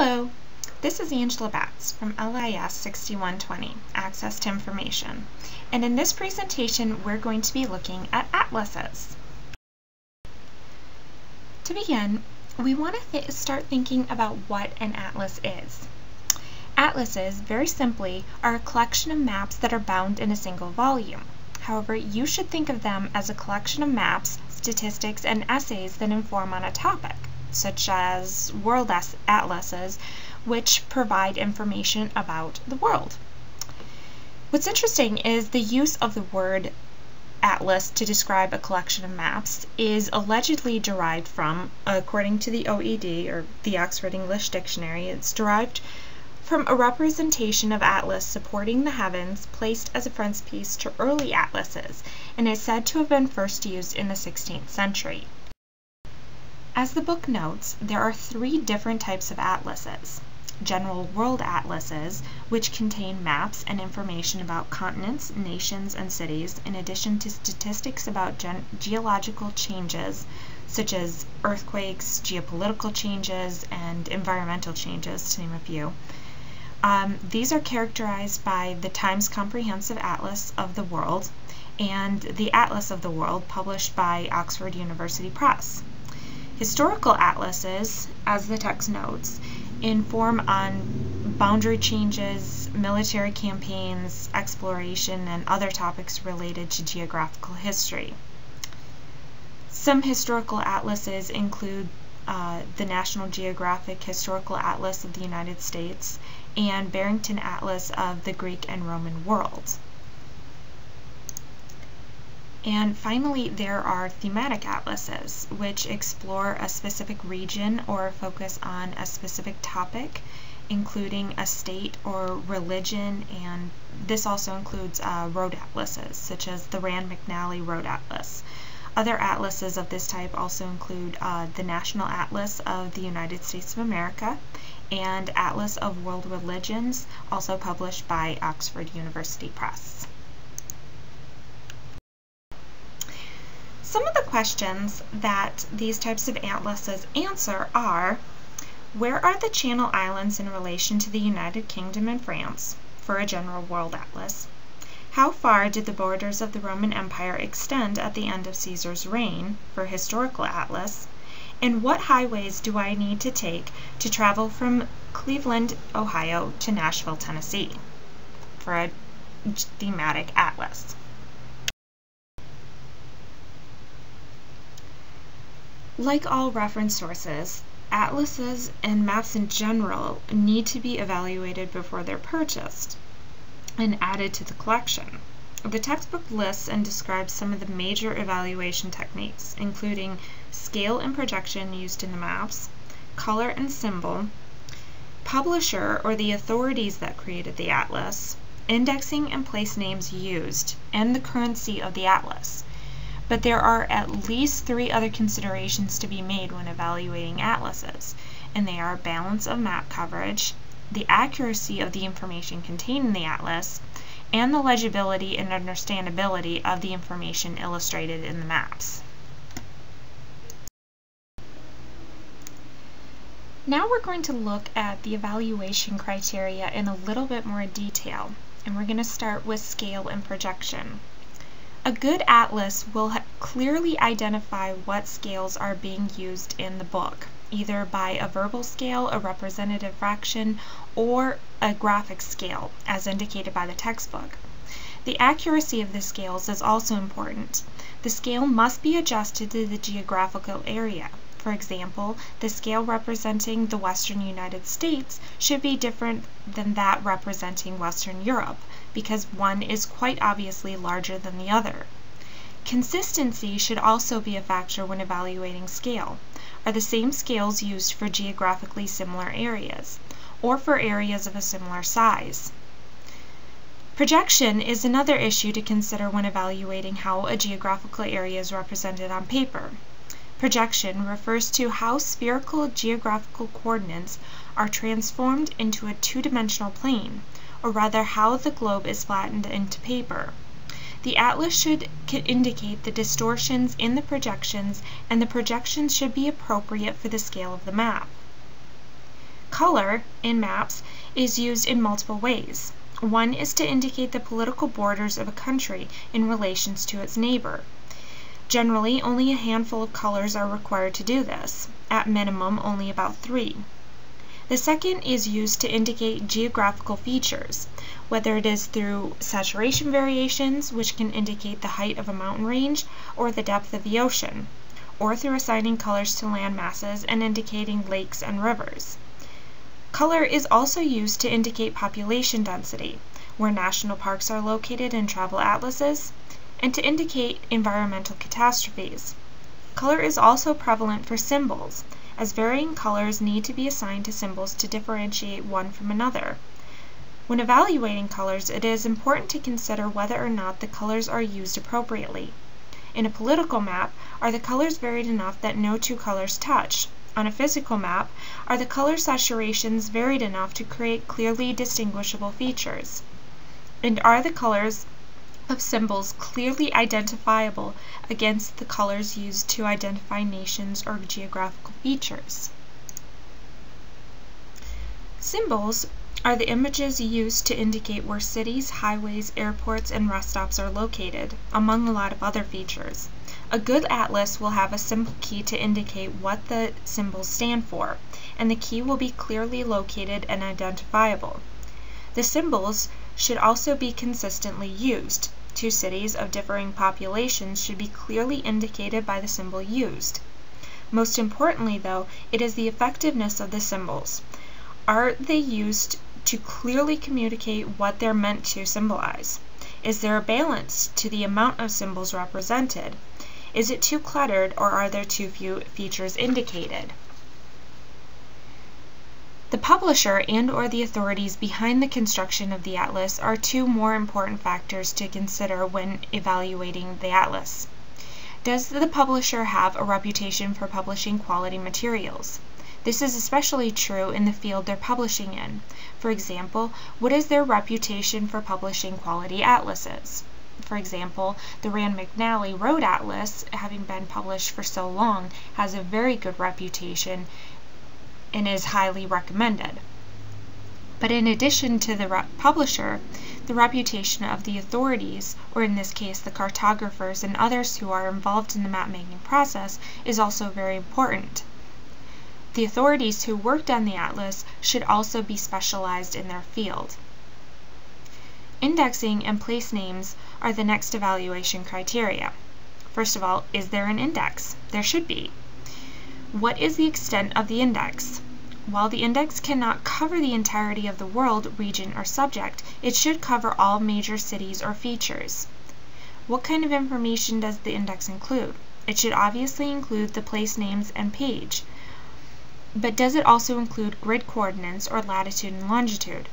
Hello, this is Angela Batts from LIS 6120, Access to Information, and in this presentation we're going to be looking at atlases. To begin, we want to start thinking about what an atlas is. Atlases, very simply, are a collection of maps that are bound in a single volume. However, you should think of them as a collection of maps, statistics, and essays that inform on a topic, such as world atlases, which provide information about the world. What's interesting is the use of the word atlas to describe a collection of maps is allegedly derived from, according to the OED, or the Oxford English Dictionary, it's derived from a representation of Atlas supporting the heavens placed as a frontispiece to early atlases, and is said to have been first used in the 16th century. As the book notes, there are three different types of atlases. General world atlases, which contain maps and information about continents, nations, and cities, in addition to statistics about geological changes, such as earthquakes, geopolitical changes, and environmental changes, to name a few. These are characterized by the Times Comprehensive Atlas of the World and the Atlas of the World, published by Oxford University Press. Historical atlases, as the text notes, inform on boundary changes, military campaigns, exploration, and other topics related to geographical history. Some historical atlases include the National Geographic Historical Atlas of the United States and Barrington Atlas of the Greek and Roman world. And finally, there are thematic atlases, which explore a specific region or focus on a specific topic, including a state or religion, and this also includes road atlases, such as the Rand McNally Road Atlas. Other atlases of this type also include the National Atlas of the United States of America and Atlas of World Religions, also published by Oxford University Press. Some of the questions that these types of atlases answer are: where are the Channel Islands in relation to the United Kingdom and France, for a general world atlas? How far did the borders of the Roman Empire extend at the end of Caesar's reign, for historical atlas? And what highways do I need to take to travel from Cleveland, Ohio to Nashville, Tennessee, for a thematic atlas? Like all reference sources, atlases and maps in general need to be evaluated before they're purchased and added to the collection. The textbook lists and describes some of the major evaluation techniques, including scale and projection used in the maps, color and symbol, publisher or the authorities that created the atlas, indexing and place names used, and the currency of the atlas. But there are at least three other considerations to be made when evaluating atlases, and they are balance of map coverage, the accuracy of the information contained in the atlas, and the legibility and understandability of the information illustrated in the maps. Now we're going to look at the evaluation criteria in a little bit more detail, and we're going to start with scale and projection. A good atlas will clearly identify what scales are being used in the book, either by a verbal scale, a representative fraction, or a graphic scale, as indicated by the textbook. The accuracy of the scales is also important. The scale must be adjusted to the geographical area. For example, the scale representing the Western United States should be different than that representing Western Europe, because one is quite obviously larger than the other. Consistency should also be a factor when evaluating scale. Are the same scales used for geographically similar areas, or for areas of a similar size? Projection is another issue to consider when evaluating how a geographical area is represented on paper. Projection refers to how spherical geographical coordinates are transformed into a two-dimensional plane, or rather how the globe is flattened into paper. The atlas should indicate the distortions in the projections, and the projections should be appropriate for the scale of the map. Color in maps is used in multiple ways. One is to indicate the political borders of a country in relation to its neighbor. Generally, only a handful of colors are required to do this, at minimum only about 3. The second is used to indicate geographical features, whether it is through saturation variations, which can indicate the height of a mountain range or the depth of the ocean, or through assigning colors to land masses and indicating lakes and rivers. Color is also used to indicate population density, where national parks are located in travel atlases, and to indicate environmental catastrophes. Color is also prevalent for symbols, as varying colors need to be assigned to symbols to differentiate one from another. When evaluating colors, it is important to consider whether or not the colors are used appropriately. In a political map, are the colors varied enough that no two colors touch? On a physical map, are the color saturations varied enough to create clearly distinguishable features? And are the colors of symbols clearly identifiable against the colors used to identify nations or geographical features? Symbols are the images used to indicate where cities, highways, airports, and rest stops are located, among a lot of other features. A good atlas will have a symbol key to indicate what the symbols stand for, and the key will be clearly located and identifiable. The symbols should also be consistently used. Two cities of differing populations should be clearly indicated by the symbol used. Most importantly, though, it is the effectiveness of the symbols. Are they used to clearly communicate what they're meant to symbolize? Is there a balance to the amount of symbols represented? Is it too cluttered, or are there too few features indicated? The publisher and/or the authorities behind the construction of the atlas are two more important factors to consider when evaluating the atlas. Does the publisher have a reputation for publishing quality materials? This is especially true in the field they're publishing in. For example, what is their reputation for publishing quality atlases? For example, the Rand McNally Road Atlas, having been published for so long, has a very good reputation and is highly recommended. But in addition to the publisher, the reputation of the authorities, or in this case the cartographers and others who are involved in the map-making process, is also very important. The authorities who worked on the atlas should also be specialized in their field. Indexing and place names are the next evaluation criteria. First of all, is there an index? There should be. What is the extent of the index? While the index cannot cover the entirety of the world, region, or subject, it should cover all major cities or features. What kind of information does the index include? It should obviously include the place names and page, but does it also include grid coordinates or latitude and longitude?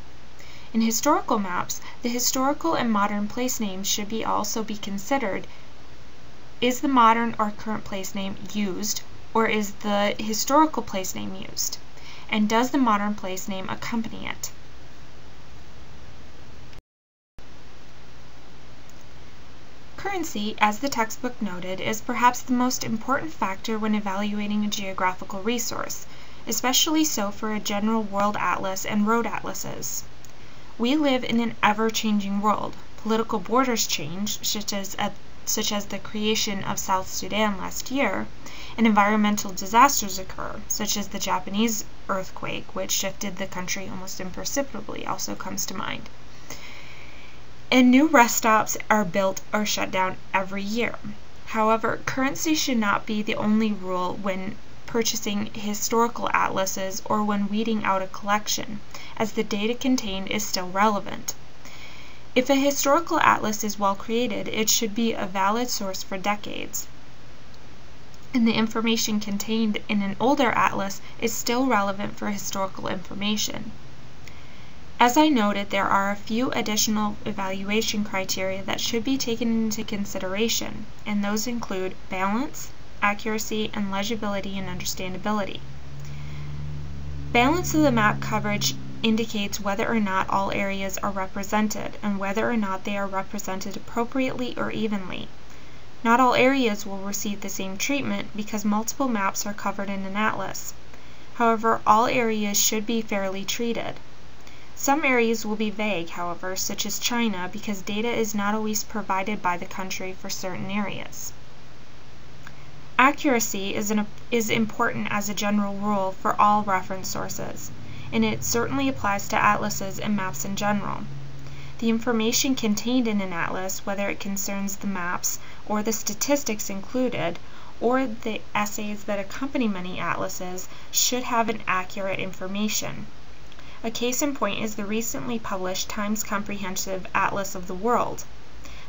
In historical maps, the historical and modern place names should also be considered. Is the modern or current place name used, or is the historical place name used? And does the modern place name accompany it? Currency, as the textbook noted, is perhaps the most important factor when evaluating a geographical resource, especially so for a general world atlas and road atlases. We live in an ever-changing world. Political borders change, such as the creation of South Sudan last year, and environmental disasters occur, such as the Japanese earthquake, which shifted the country almost imperceptibly, also comes to mind. And new rest stops are built or shut down every year. However, currency should not be the only rule when purchasing historical atlases or when weeding out a collection, as the data contained is still relevant. If a historical atlas is well created, it should be a valid source for decades. And the information contained in an older atlas is still relevant for historical information. As I noted, there are a few additional evaluation criteria that should be taken into consideration, and those include balance, accuracy, and legibility and understandability. Balance of the map coverage indicates whether or not all areas are represented and whether or not they are represented appropriately or evenly. Not all areas will receive the same treatment because multiple maps are covered in an atlas. However, all areas should be fairly treated. Some areas will be vague, however, such as China, because data is not always provided by the country for certain areas. Accuracy is important as a general rule for all reference sources, and it certainly applies to atlases and maps in general. The information contained in an atlas, whether it concerns the maps or the statistics included, or the essays that accompany many atlases, should have an accurate information. A case in point is the recently published Times Comprehensive Atlas of the World.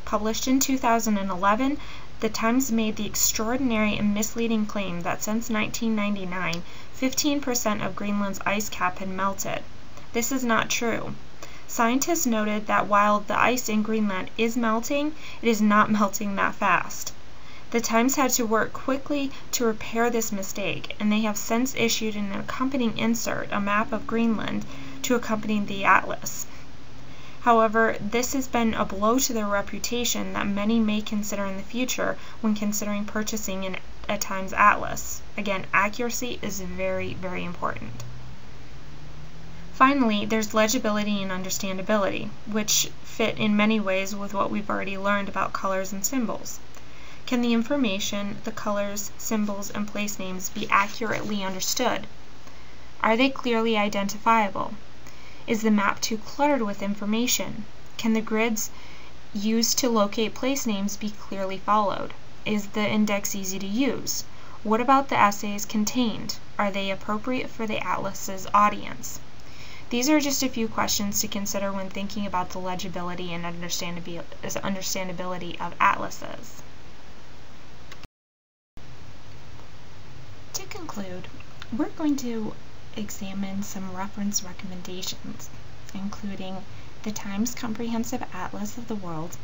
Published in 2011, the Times made the extraordinary and misleading claim that since 1999, 15% of Greenland's ice cap had melted. This is not true. Scientists noted that while the ice in Greenland is melting, it is not melting that fast. The Times had to work quickly to repair this mistake, and they have since issued an accompanying insert, a map of Greenland, to accompany the atlas. However, this has been a blow to their reputation that many may consider in the future when considering purchasing a Times atlas. Again, accuracy is very, very important. Finally, there's legibility and understandability, which fit in many ways with what we've already learned about colors and symbols. Can the information, the colors, symbols, and place names be accurately understood? Are they clearly identifiable? Is the map too cluttered with information? Can the grids used to locate place names be clearly followed? Is the index easy to use? What about the essays contained? Are they appropriate for the atlas's audience? These are just a few questions to consider when thinking about the legibility and understandability of atlases. To conclude, we're going to examine some reference recommendations, including the Times Comprehensive Atlas of the World,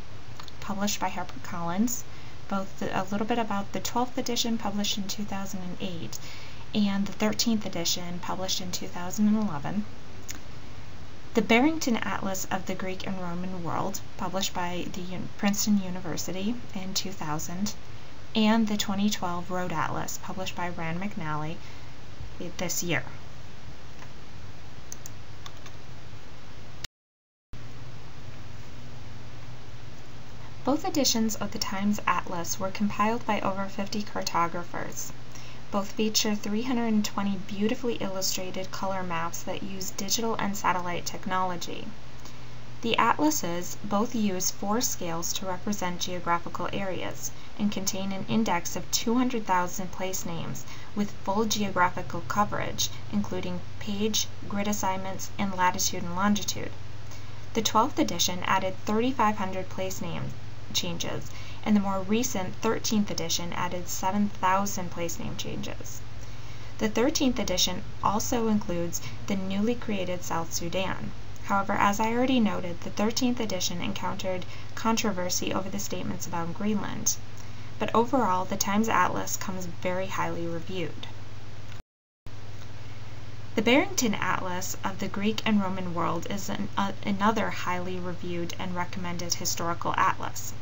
published by HarperCollins, both a little bit about the 12th edition published in 2008 and the 13th edition published in 2011, the Barrington Atlas of the Greek and Roman World, published by the Princeton University in 2000, and the 2012 Road Atlas, published by Rand McNally this year. Both editions of the Times Atlas were compiled by over 50 cartographers. Both feature 320 beautifully illustrated color maps that use digital and satellite technology. The atlases both use 4 scales to represent geographical areas and contain an index of 200,000 place names with full geographical coverage, including page, grid assignments, and latitude and longitude. The 12th edition added 3,500 place name changes, and the more recent 13th edition added 7,000 place name changes. The 13th edition also includes the newly created South Sudan. However, as I already noted, the 13th edition encountered controversy over the statements about Greenland. But overall, the Times Atlas comes very highly reviewed. The Barrington Atlas of the Greek and Roman World is another highly reviewed and recommended historical atlas.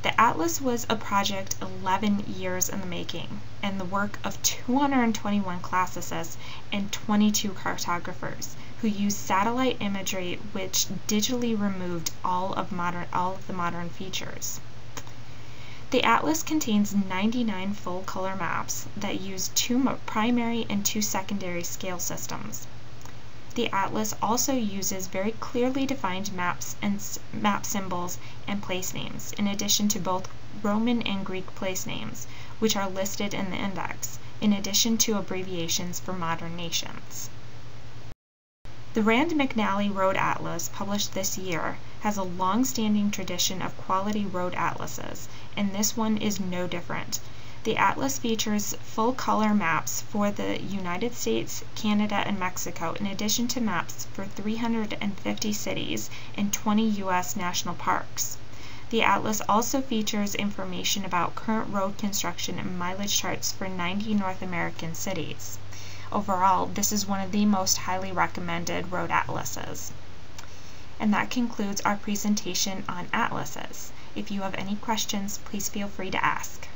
The atlas was a project 11 years in the making, and the work of 221 classicists and 22 cartographers who used satellite imagery which digitally removed all of the modern features. The atlas contains 99 full-color maps that use 2 primary and 2 secondary scale systems. The atlas also uses very clearly defined maps and map symbols and place names, in addition to both Roman and Greek place names, which are listed in the index, in addition to abbreviations for modern nations. The Rand McNally Road Atlas, published this year, has a long-standing tradition of quality road atlases, and this one is no different. The atlas features full-color maps for the United States, Canada, and Mexico, in addition to maps for 350 cities and 20 U.S. national parks. The atlas also features information about current road construction and mileage charts for 90 North American cities. Overall, this is one of the most highly recommended road atlases. And that concludes our presentation on atlases. If you have any questions, please feel free to ask.